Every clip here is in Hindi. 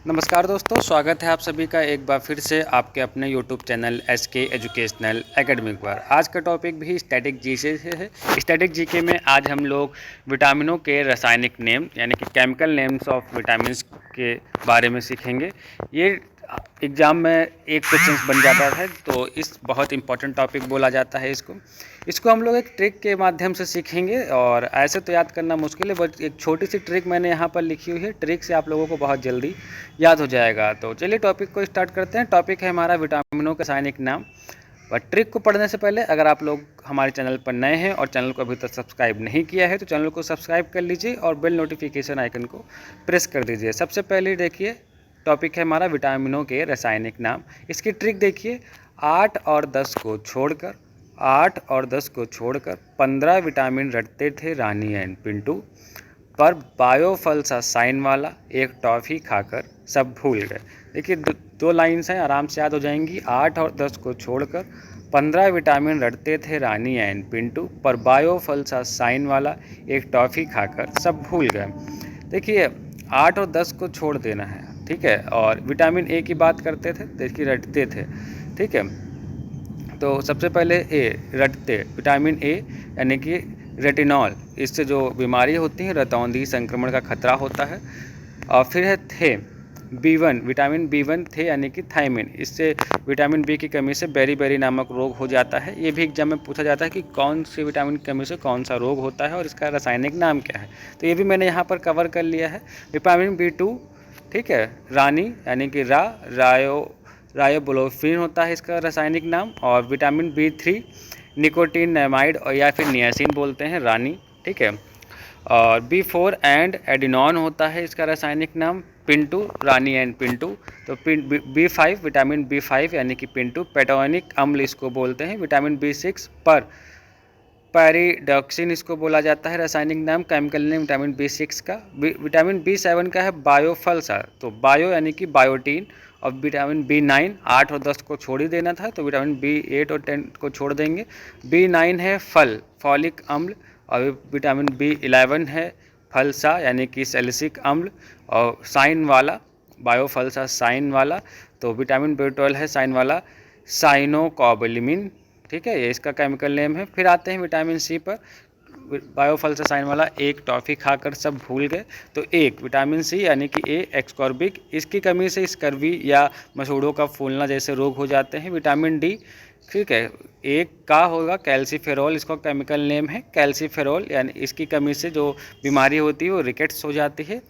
नमस्कार दोस्तों, स्वागत है आप सभी का एक बार फिर से आपके अपने YouTube channel SK educational academic पर। आज का टॉपिक भी स्टैटिक जीके से है। स्टैटिक जीके में आज हम लोग विटामिनों के रासायनिक नेम यानी कि केमिकल नेम्स ऑफ विटामिन्स के बारे में सीखेंगे। ये एग्ज़ाम में एक क्वेश्चन बन जाता है, तो इस बहुत इंपॉर्टेंट टॉपिक बोला जाता है इसको हम लोग एक ट्रिक के माध्यम से सीखेंगे। और ऐसे तो याद करना मुश्किल है, बट एक छोटी सी ट्रिक मैंने यहाँ पर लिखी हुई है। ट्रिक से आप लोगों को बहुत जल्दी याद हो जाएगा। तो चलिए टॉपिक को स्टार्ट करते हैं। टॉपिक है हमारा विटामिनों के रासायनिक नाम। और ट्रिक को पढ़ने से पहले अगर आप लोग हमारे चैनल पर नए हैं और चैनल को अभी तक सब्सक्राइब नहीं किया है तो चैनल को सब्सक्राइब कर लीजिए और बेल नोटिफिकेशन आइकन को प्रेस कर दीजिए। सबसे पहले देखिए, टॉपिक है हमारा विटामिनों के रासायनिक नाम। इसकी ट्रिक देखिए, 8 और 10 को छोड़कर 15 विटामिन रटते थे रानी एंड पिंटू, पर बायोफल सा साइन वाला एक टॉफ़ी खाकर सब भूल गए। देखिए दो लाइन्स हैं, आराम से याद हो जाएंगी। 8 और 10 को छोड़कर 15 विटामिन रटते थे रानी एंड पिंटू, पर बायोफल सा साइन वाला एक टॉफ़ी खाकर सब भूल गए। देखिए 8 और 10 को छोड़ देना है, ठीक है। और विटामिन ए की बात करते थे, देखिए रटते थे, ठीक है। तो सबसे पहले ए, रटते, विटामिन ए यानी कि रेटिनॉल, इससे जो बीमारी होती है रतौंधी संक्रमण का खतरा होता है। और फिर है थे, B1, विटामिन B1 थे यानी कि थायमिन, इससे विटामिन बी की कमी से बेरी नामक रोग हो जाता है। ये भी एग्जाम में पूछा जाता है कि कौन सी विटामिन की कमी से कौन सा रोग होता है और इसका रासायनिक नाम क्या है, तो ये भी मैंने यहाँ पर कवर कर लिया है। विटामिन B2, ठीक है, रानी यानी कि रायोब्लोफिन होता है इसका रासायनिक नाम। और विटामिन B3 निकोटीन नेमाइड और या फिर नियासिन बोलते हैं, रानी, ठीक है। और B4 एंड एडिनॉन होता है इसका रासायनिक नाम, पिंटू, रानी एंड पिंटू। तो B5, विटामिन B5 यानी कि पिंटू, पेटोनिक अम्ल इसको बोलते हैं। विटामिन B6 पर पैरिडॉक्सिन इसको बोला जाता है रासायनिक नाम, केमिकल नेम विटामिन B6 का। विटामिन B7 का है बायोफल सा, तो बायो यानी कि बायोटीन। और विटामिन B9, 8 और 10 को छोड़ ही देना था, तो विटामिन B8 और 10 को छोड़ देंगे। B9 है फल, फॉलिक अम्ल। और विटामिन B11 है फलसा यानी कि सैलिसिक अम्ल और साइन वाला, बायोफलसा साइन वाला। तो विटामिन B12 है साइन वाला, साइनोकोबालामिन, ठीक है, ये इसका केमिकल नेम है। फिर आते हैं विटामिन सी पर, बायोफलसा साइन वाला एक टॉफ़ी खाकर सब भूल गए। तो एक विटामिन सी यानी कि ए एक्सकॉर्बिक, इसकी कमी से स्कर्वी या मसूड़ों का फूलना जैसे रोग हो जाते हैं। विटामिन डी, ठीक है, एक का होगा कैल्सीफेरॉल, इसका केमिकल नेम है कैल्सीफेरॉल, यानी इसकी कमी से जो बीमारी होती है वो रिकेट्स हो जाती है,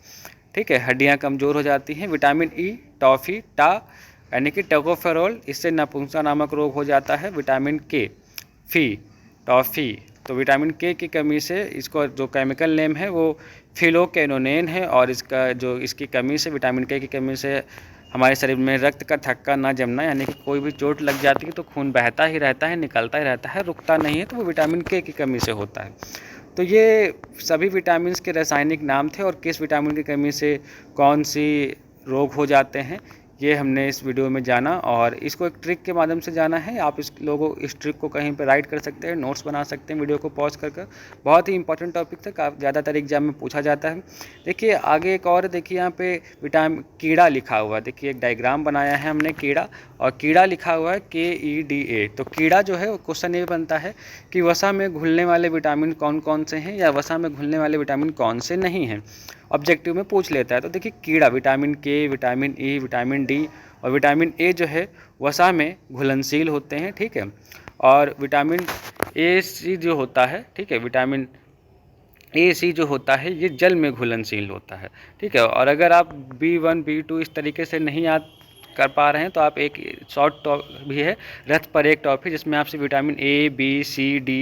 ठीक है, हड्डियां कमज़ोर हो जाती हैं। विटामिन ई, टॉफ़ी, टा यानी कि टोकोफेरॉल, इससे नपुंसक नामक रोग हो जाता है। विटामिन के, फी, टॉफ़ी, तो विटामिन के की कमी से इसको जो केमिकल नेम है वो फिलोकेनोनेन है। और इसकी कमी से, विटामिन के की कमी से हमारे शरीर में रक्त का थक्का ना जमना, यानी कि कोई भी चोट लग जाती है तो खून बहता ही रहता है, निकलता ही रहता है, रुकता नहीं है, तो वो विटामिन के की कमी से होता है। तो ये सभी विटामिन के रासायनिक नाम थे और किस विटामिन की कमी से कौन सी रोग हो जाते हैं ये हमने इस वीडियो में जाना। और इसको एक ट्रिक के माध्यम से जाना है। आप इस ट्रिक को कहीं पे राइट कर सकते हैं, नोट्स बना सकते हैं वीडियो को पॉज कर। बहुत ही इंपॉर्टेंट टॉपिक था, ज़्यादातर एग्जाम में पूछा जाता है। देखिए आगे एक और, देखिए यहाँ पे विटामिन कीड़ा लिखा हुआ है, देखिए एक डायग्राम बनाया है हमने कीड़ा, और कीड़ा लिखा हुआ है KEDA। तो कीड़ा जो है क्वेश्चन ये बनता है कि वसा में घुलने वाले विटामिन कौन कौन से हैं या वसा में घुलने वाले विटामिन कौन से नहीं हैं, ऑब्जेक्टिव में पूछ लेता है। तो देखिए कीड़ा, विटामिन के, विटामिन ई, विटामिन डी और विटामिन ए जो है वसा में घुलनशील होते हैं, ठीक है। और विटामिन AC जो होता है, ठीक है, विटामिन AC जो होता है ये जल में घुलनशील होता है, ठीक है। और अगर आप B1 B2 इस तरीके से नहीं याद कर पा रहे हैं तो आप एक शॉर्ट टॉप भी है, रथ पर एक टॉफ़ी, जिसमें आपसे vitamin A B C D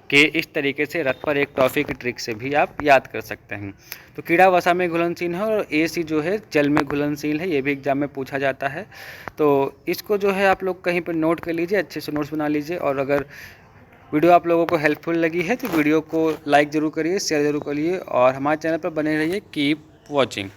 K इस तरीके से रथ पर एक टॉफ़ी की ट्रिक से भी आप याद कर सकते हैं। तो कीड़ा वसा में घुलनशील है और AC जो है जल में घुलनशील है, ये भी एग्जाम में पूछा जाता है। तो इसको जो है आप लोग कहीं पर नोट कर लीजिए, अच्छे से नोट्स बना लीजिए। और अगर वीडियो आप लोगों को हेल्पफुल लगी है तो वीडियो को लाइक ज़रूर करिए, शेयर ज़रूर करिए और हमारे चैनल पर बने रहिए। Keep watching.